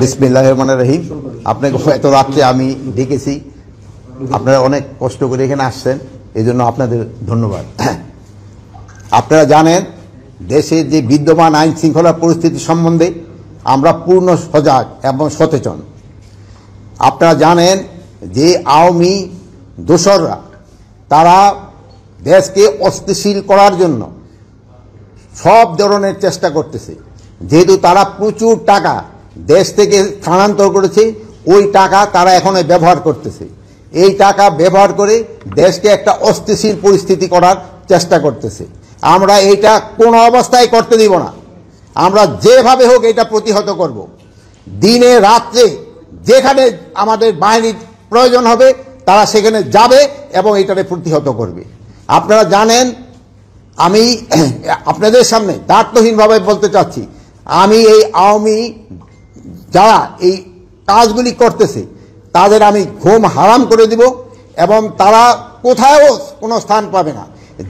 বিসমিল্লাহির রহমানির রহিম। আপনাকে এত রাত্রে আমি ডেকেছি, আপনারা অনেক কষ্ট করে এখানে আসছেন, এই জন্য আপনাদের ধন্যবাদ। আপনারা জানেন দেশের যে বিদ্যমান আইন শৃঙ্খলা পরিস্থিতি সম্বন্ধে আমরা পূর্ণ সজাগ এবং সচেতন। আপনারা জানেন যে আওয়ামী দোসররা তারা দেশকে অস্থিতিশীল করার জন্য সব ধরনের চেষ্টা করতেছে। যেহেতু তারা প্রচুর টাকা দেশ থেকে স্থানান্তর করেছে, ওই টাকা তারা এখন ব্যবহার করতেছে। এই টাকা ব্যবহার করে দেশকে একটা অস্থিতিশীল পরিস্থিতি করার চেষ্টা করতেছে। আমরা এইটা কোনো অবস্থায় করতে দিব না। আমরা যেভাবে হোক এটা প্রতিহত করব। দিনে রাত্রে যেখানে আমাদের বাহিনীর প্রয়োজন হবে তারা সেখানে যাবে এবং এটাকে প্রতিহত করবে। আপনারা জানেন, আমি আপনাদের সামনে দায়িত্বহীনভাবে বলতে চাচ্ছি, আমি এই আওয়ামী যারা এই কাজগুলি করতেছে তাদের আমি ঘুম হারাম করে দিব এবং তারা কোথাও কোনো স্থান পাবে না।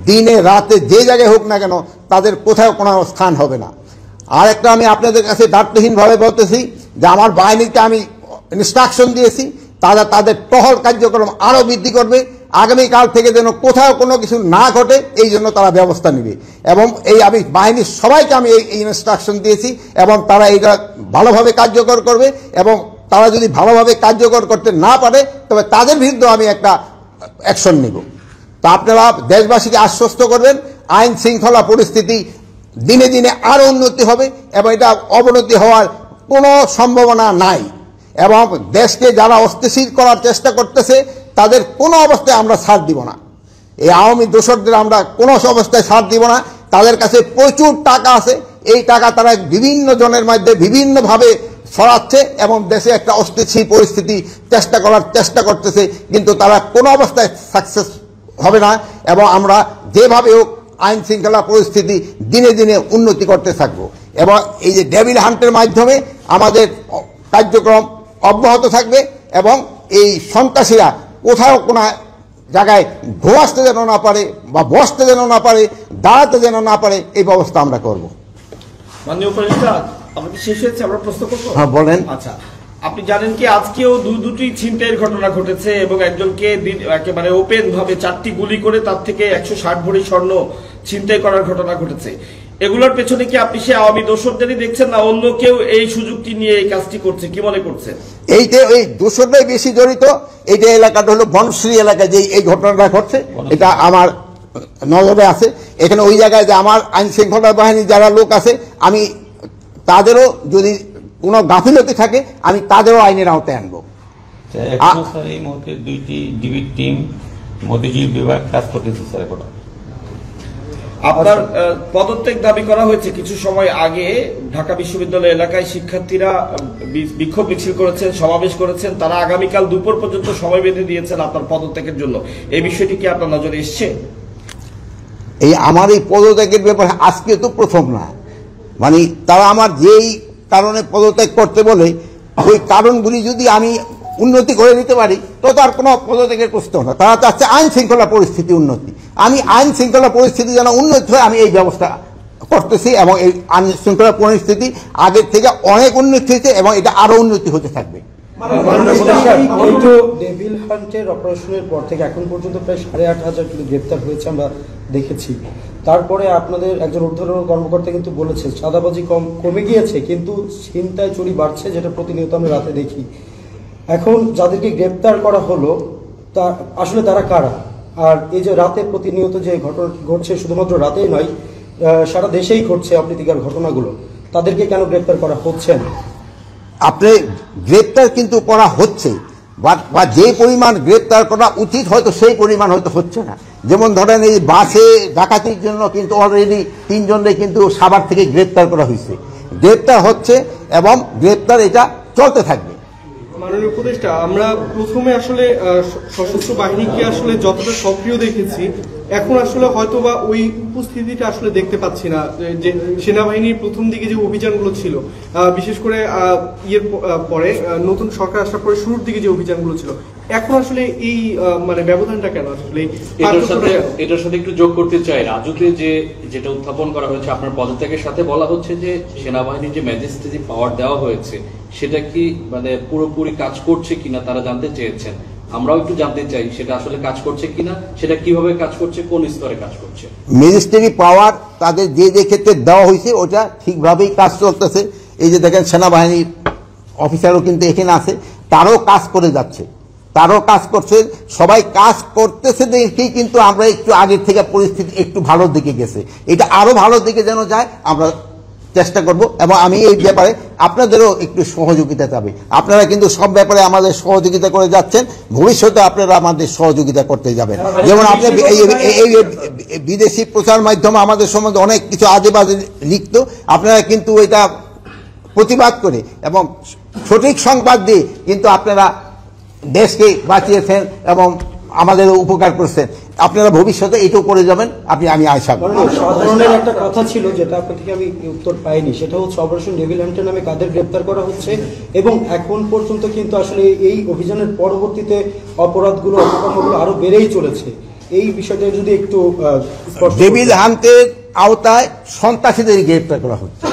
দিনে রাতে যে জায়গায় হোক না কেন তাদের কোথাও কোনো স্থান হবে না। আর একটা আমি আপনাদের কাছে দায়িত্বহীনভাবে বলতেছি যে আমার বাহিনীকে আমি ইনস্ট্রাকশন দিয়েছি, তারা তাদের টহল কার্যক্রম আরও বৃদ্ধি করবে। আগামীকাল থেকে যেন কোথাও কোনো কিছু না ঘটে এই জন্য তারা ব্যবস্থা নেবে। এবং এই আমি বাহিনীর সবাইকে আমি এই ইনস্ট্রাকশন দিয়েছি এবং তারা এইটা ভালোভাবে কার্যকর করবে। এবং তারা যদি ভালোভাবে কার্যকর করতে না পারে তবে তাদের বিরুদ্ধে আমি একটা অ্যাকশন নেব। তো আপনারা দেশবাসীকে আশ্বস্ত করবেন, আইন শৃঙ্খলা পরিস্থিতি দিনে দিনে আরও উন্নতি হবে এবং এটা অবনতি হওয়ার কোনো সম্ভাবনা নাই। এবং দেশকে যারা অস্থিতিশীল করার চেষ্টা করতেছে তাদের কোনো অবস্থায় আমরা ছাড় দিব না। এই আওয়ামী দোসরদের আমরা কোনো অবস্থায় ছাড় দিব না। তাদের কাছে প্রচুর টাকা আছে, এই টাকা তারা বিভিন্ন জনের মধ্যে বিভিন্নভাবে ছড়াচ্ছে এবং দেশে একটা অস্থিতিশীল পরিস্থিতি চেষ্টা করতেছে, কিন্তু তারা কোনো অবস্থায় সাকসেস হবে না। এবং আমরা যেভাবে হোক আইন শৃঙ্খলা পরিস্থিতি দিনে দিনে উন্নতি করতে থাকবো। এবং এই যে ডেভিল হান্টের মাধ্যমে আমাদের কার্যক্রম অব্যাহত থাকবে এবং এই সন্ত্রাসীরা কোথাও কোনো জায়গায় ঘুমাতে যেন না পারে বা বসতে যেন না পারে, দাঁড়াতে যেন না পারে, এই ব্যবস্থা আমরা করব। মাননীয় উপদেষ্টা, আমাদের শেষ হয়েছে, আমরা প্রশ্ন করবো। হ্যাঁ বলেন। আচ্ছা, আপনি জানেন কি আজকেও দুটি ছিনতাইয়ের ঘটনা ঘটেছে এবং একজনকে একেবারে ওপেন ভাবে 4টি গুলি করে তার থেকে 160 ভরি স্বর্ণ ছিনতাই করার ঘটনা ঘটেছে। এগুলোর পেছনে কি আপনি সে আওয়ামী দোসরদেরই দেখছেন না অন্য কেউ এই সুযোগটি নিয়ে এই কাজটি করছে, কি মনে করছেন? এইটা ওই দোসররাই বেশি জড়িত। এইটা এলাকাটা হলো বনশ্রী এলাকা, যে এই ঘটনাটা ঘটছে এটা আমার নজরে আছে। এখানে ওই জায়গায় যে আমার আইন শৃঙ্খলা বাহিনীর যারা লোক আছে, আমি তাদেরও যদি কোনো গাফিলতি থাকে আমি তাদেরও আইনের আওতায় আনবো। এই মুহূর্তে 2টি ডিবির টিম মতিঝিল বিভাগ কাজ করতেছে স্যার। এখন আপনার পদত্যাগ দাবি করা হয়েছে কিছু সময় আগে। ঢাকা বিশ্ববিদ্যালয় এলাকায় শিক্ষার্থীরা বিক্ষোভ মিছিল করেছেন, সমাবেশ করেছেন, তারা আগামীকাল দুপুর পর্যন্ত সময় বেঁধে দিয়েছেন আপনার পদত্যাগের জন্য। এই বিষয়টি কি আপনার নজরে এসছে? এই আমার এই পদত্যাগের ব্যাপারে আজকে তো প্রথম না, মানে তারা আমার যেই কারণে পদত্যাগ করতে বলে ওই কারণগুলি যদি আমি উন্নতি করে দিতে পারি তো তার কোনো পদত্যাগের প্রশ্ন না। তারা চাচ্ছে আইন শৃঙ্খলা পরিস্থিতি উন্নতি। আমি আইন শৃঙ্খলা পরিস্থিতি যেন উন্নতি হয় আমি এই ব্যবস্থা করতেছি এবং এই আইন শৃঙ্খলা পরিস্থিতি আগের থেকে অনেক উন্নতি হয়েছে এবং এটা আরো উন্নতি হতে থাকবে। ডেভিল হান্টের অপারেশনের পর থেকে এখন পর্যন্ত প্রায় 8,500 কিলো গ্রেপ্তার হয়েছে আমরা দেখেছি। তারপরে আপনাদের একজন ঊর্ধ্বতন কর্মকর্তা কিন্তু বলেছে চাঁদাবাজি কমে গিয়েছে কিন্তু ছিনতাই চুরি বাড়ছে, যেটা প্রতিনিয়ত আমরা রাতে দেখি। এখন যাদেরকে গ্রেপ্তার করা হলো তা আসলে তারা কারা? আর এই যে রাতে প্রতিনিয়ত যে ঘটনা ঘটছে, শুধুমাত্র রাতেই নয় সারা দেশেই ঘটছে অপ্রীতিকর ঘটনাগুলো, তাদেরকে কেন গ্রেপ্তার করা হচ্ছে না? আপনি গ্রেপ্তার কিন্তু করা হচ্ছে, বা যে পরিমাণ গ্রেপ্তার করা উচিত হয়তো সেই পরিমাণ হয়তো হচ্ছে না। যেমন ধরেন এই বাসে ডাকাতির জন্য কিন্তু অলরেডি 3 জনকে কিন্তু সাভার থেকে গ্রেপ্তার করা হয়েছে। গ্রেপ্তার হচ্ছে এবং গ্রেপ্তার এটা চলতে থাকবে। মাননীয় উপদেষ্টা, আমরা প্রথমে আসলে সশস্ত্র বাহিনীকে আসলে যতটা সক্রিয় দেখেছি এখন আসলে হয়তোবা ওই উপস্থিতিটা আসলে দেখতে পাচ্ছি না, যে সেনাবাহিনীর প্রথম দিকে যে অভিযানগুলো ছিল, বিশেষ করে পরে নতুন সরকার আসার পরে শুরুর দিকে যে অভিযানগুলো ছিল, এখন আসলে এই মানে ব্যবধানটা কেন আসলে? এটার সাথে একটু যোগ করতে চাই, রাজুকে যেটা উত্থাপন করা হয়েছে আপনার পদত্যাগের সাথে, বলা হচ্ছে যে সেনাবাহিনীর যে ম্যাজিস্ট্রেসি পাওয়ার দেওয়া হয়েছে সেটা কি মানে পুরোপুরি কাজ করছে কিনা তারা জানতে চেয়েছেন। আমরাও একটু জানতে চাই সেটা আসলে কাজ করছে কিনা, সেটা কিভাবে কাজ করছে, কোন স্তরে কাজ করছে। ম্যাজিস্ট্রেরি পাওয়ার তাদের যে ক্ষেত্রে দেওয়া হয়েছে ওটা ঠিকভাবেই কাজ চলতেছে। এই যে দেখেন সেনাবাহিনীর অফিসারও কিন্তু এখানে আছে, তারাও কাজ করে যাচ্ছে, তারাও কাজ করছে, সবাই কাজ করতেছে দেখেই কিন্তু আমরা একটু আগের থেকে পরিস্থিতি একটু ভালোর দিকে গেছে। এটা আরো ভালোর দিকে যেন যায় আমরা চেষ্টা করব, এবং আমি এই ব্যাপারে আপনাদেরও একটু সহযোগিতা চাই। আপনারা কিন্তু সব ব্যাপারে আমাদের সহযোগিতা করে যাচ্ছেন, ভবিষ্যতে আপনারা আমাদের সহযোগিতা করতে যাবেন। যেমন আপনি এই বিদেশি প্রচার মাধ্যমে আমাদের সম্বন্ধে অনেক কিছু আজে বাজে লিখত, আপনারা কিন্তু এটা প্রতিবাদ করে এবং সঠিক সংবাদ দিয়ে কিন্তু আপনারা দেশকে বাঁচিয়েছেন এবং আমাদের উপকার করছেন। আপনারা ভবিষ্যতে এটাও করে যাবেন, আমি আশা করি। সাধারণের একটা কথা ছিল যেটা আপনার থেকে আমি উত্তর পাইনি, সেটা হচ্ছে অপারেশন ডেভিল হান্টার নামে কাদের গ্রেপ্তার করা হচ্ছে, এবং এখন পর্যন্ত কিন্তু আসলে এই অভিযানের পরবর্তীতে অপরাধগুলো অপকর্মগুলো আরো বেড়েই চলেছে। এই বিষয়টা যদি একটু ডেভিল হান্টের আওতায় সন্ত্রাসীদের গ্রেপ্তার করা হচ্ছে,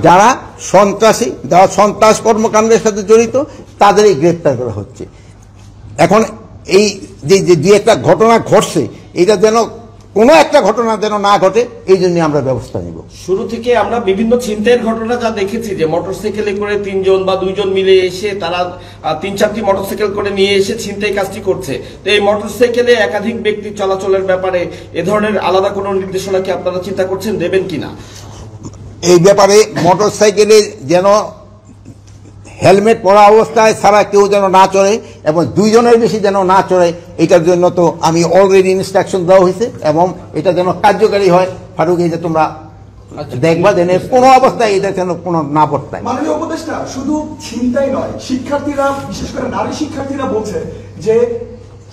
যারা সন্ত্রাসী, যারা সন্ত্রাস কর্মকাণ্ডের সাথে জড়িত তাদেরই গ্রেপ্তার করা হচ্ছে। এখন এই যে দুই একটা ঘটনা ঘটছে, এটা যেন কোনো একটা ঘটনা যেন না ঘটে, এই জন্য আমরা ব্যবস্থা নিব। শুরু থেকে আমরা বিভিন্ন ছিনতাইয়ের ঘটনা যা দেখেছি, যে মোটরসাইকেলে করে 3 জন বা 2 জন মিলে এসে তারা 3-4টি মোটরসাইকেল করে নিয়ে এসে ছিনতাই কাজটি করছে। তো এই মোটরসাইকেলে একাধিক ব্যক্তি চলাচলের ব্যাপারে এ ধরনের আলাদা কোনো নির্দেশনা কি আপনারা চিন্তা করছেন, দেবেন কিনা? এই ব্যাপারে মোটরসাইকেলে যেন হেলমেট পরা অবস্থায় ছাড়া কেউ যেন না চড়ে, এবং 2 জনের বেশি যেন না চড়ে, এটার জন্য তো আমি অলরেডি ইনস্ট্রাকশন দেওয়া হয়েছে, এবং এটা যেন কার্যকারী হয়। ফারুক, এই যে তোমরা দেখবা যেন কোনো অবস্থায় এটা যেন কোনো না বর্তায়। মাননীয় উপদেষ্টা, শুধু ছিনতাই নয়, শিক্ষার্থীরা, বিশেষ করে নারী শিক্ষার্থীরা বলছে যে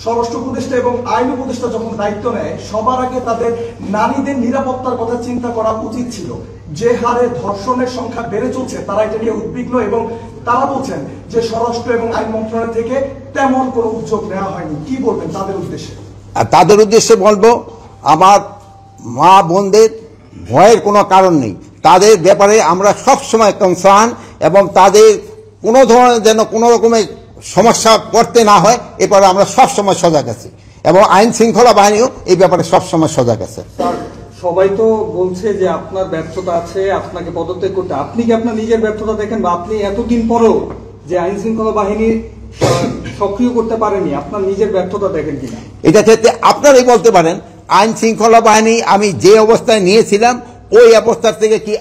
স্বরাষ্ট্র উপদেষ্টা এবং আইন উপদেষ্টা যখন দায়িত্ব নেয়, সবার আগে তাদের নারীদের নিরাপত্তার কথা চিন্তা করা উচিত ছিল। যে হারে ধর্ষণের সংখ্যা বেড়ে চলছে, তারা এটা নিয়ে উদ্বিগ্ন, এবং তারা বলছেন যে স্বরাষ্ট্র এবং আইন মন্ত্রণালয় থেকে তেমন কোনো উদ্যোগ নেওয়া হয়নি। কি বলবেন তাদের উদ্দেশ্যে? তাদের উদ্দেশ্যে বলবো, আমার মা বোনদের ভয়ের কোনো কারণ নেই, তাদের ব্যাপারে আমরা সবসময় কনসার্ন, এবং তাদের কোনো ধরনের যেন কোনো রকমের সমস্যা করতে না হয় এবারে আমরা সবসময় সজাগ আছি, এবং আইন শৃঙ্খলা বাহিনীও এই ব্যাপারে সবসময় সজাগ আছে। সবাই তো বলছে যে আপনার ব্যর্থতা আছে, আপনাকে পদত্যাগ করতে। আপনি কি আপনার নিজের ব্যর্থতা দেখেন, বা আপনি এতদিন পরেও যে আইন শৃঙ্খলা বাহিনী সক্রিয় করতে পারেনি, আপনার নিজের ব্যর্থতা দেখেন কিনা? এটা ক্ষেত্রে আপনারাই বলতে পারেন, আইন শৃঙ্খলা বাহিনী আমি যে অবস্থায় নিয়েছিলাম ওই অবস্থার থেকে কি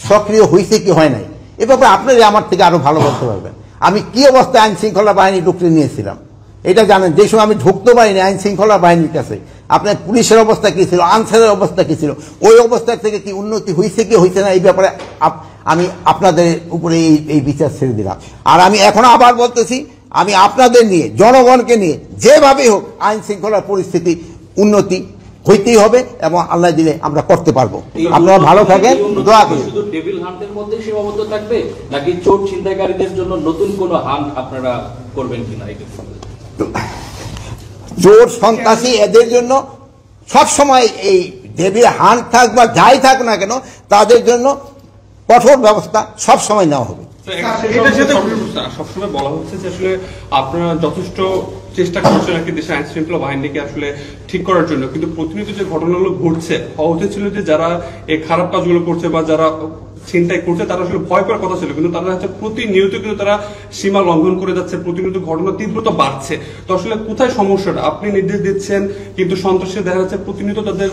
সক্রিয় হয়েছে কি হয় নাই, এ ব্যাপারে আপনারাই আমার থেকে আরো ভালো বলতে পারবেন। আমি কি অবস্থায় আইন শৃঙ্খলা বাহিনী ঢুকতে নিয়েছিলাম এটা জানেন। যে সময় আমি ঢুকতে পারিনি আইন শৃঙ্খলা বাহিনীর কাছে, আপনার পুলিশের অবস্থা কি ছিল, আনসারের অবস্থা কি ছিল, ওই অবস্থার থেকে কি উন্নতি হয়েছে কি হয়েছে না, এই ব্যাপারে আমি আপনাদের উপরে এই বিচার ছেড়ে দিলাম। আর আমি এখন আবার বলতেছি, আমি আপনাদের নিয়ে, জনগণকে নিয়ে যেভাবে হোক আইন শৃঙ্খলার পরিস্থিতি উন্নতি হইতেই হবে, এবং আল্লাহ দিলে আমরা করতে পারবো। আপনারা ভালো থাকেন, দোয়া করি। শুধু টেবিল হান্টের মধ্যে সীমাবদ্ধ থাকবে, নাকি চোর ছিনতাইকারীদের জন্য নতুন কোনো হান্ট আপনারা করবেন কিনা? চোর সন্ত্রাসী এদের জন্য সবসময় এই টেবিল হান্ট থাক বা যাই থাক না কেন, তাদের জন্য কঠোর ব্যবস্থা সবসময় নেওয়া হবে। সবসময় বলা হচ্ছে যে আসলে আপনারা যথেষ্ট চেষ্টা করছেন আর কি দেশের আইন শৃঙ্খলা বাহিনীকে আসলে ঠিক করার জন্য, কিন্তু প্রতিনিয়ত যে ঘটনাগুলো ঘটছে, হওয়া উচিত ছিল যে যারা এই খারাপ কাজগুলো করছে বা যারা ছিনতাই করছে তারা আসলে ভয় পাওয়ার কথা ছিল, কিন্তু তারা হচ্ছে প্রতিনিয়ত কিন্তু তারা সীমা লঙ্ঘন করে যাচ্ছে, প্রতিনিয়ত ঘটনার তীব্রতা বাড়ছে। তো আসলে কোথায় সমস্যাটা? আপনি নির্দেশ দিচ্ছেন কিন্তু সন্ত্রাসী দেখা যাচ্ছে প্রতিনিয়ত তাদের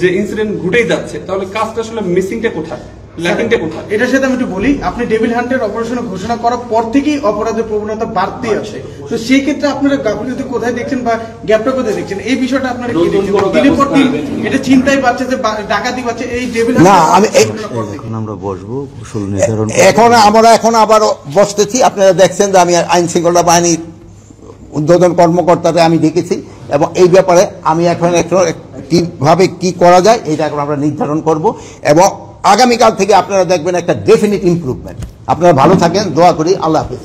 যে ইনসিডেন্ট ঘটেই যাচ্ছে, তাহলে কাজটা আসলে মিসিংটা কোথায়, ল্যাকিংটা কোথায়? এটার সাথে আমি একটু বলি, আপনি ডেভিল হান্টের অপারেশন ঘোষণা করার পর থেকেই অপরাধের প্রবণতা বাড়তে আছে। তো সেই ক্ষেত্রে আপনারা গাফিলতি কোথায় দেখছেন বা গ্যাপটা কোথায় দেখছেন, এই বিষয়টা আপনারা কি দেখছেন? দিনের পর দিন এটা চিন্তাই পাচ্ছে যে ডাকাতি পাচ্ছে এই ডেভিল হান্ট। না, আমি এখন আমরা বসবো কুশল নির্ধারণ। এখন আবার বসতেছি। আপনারা দেখছেন যে আমি আইন শৃঙ্খলা বাহিনীর উদ্বোধন কর্মকর্তাকে আমি দেখেছি, এবং এই ব্যাপারে আমি এখন কিভাবে কি করা যায় এটা এখন আমরা নির্ধারণ করব এবং আগামীকাল থেকে আপনারা দেখবেন একটা ডেফিনিট ইমপ্রুভমেন্ট। আপনারা ভালো থাকেন, দোয়া করি, আল্লাহ হাফেজ।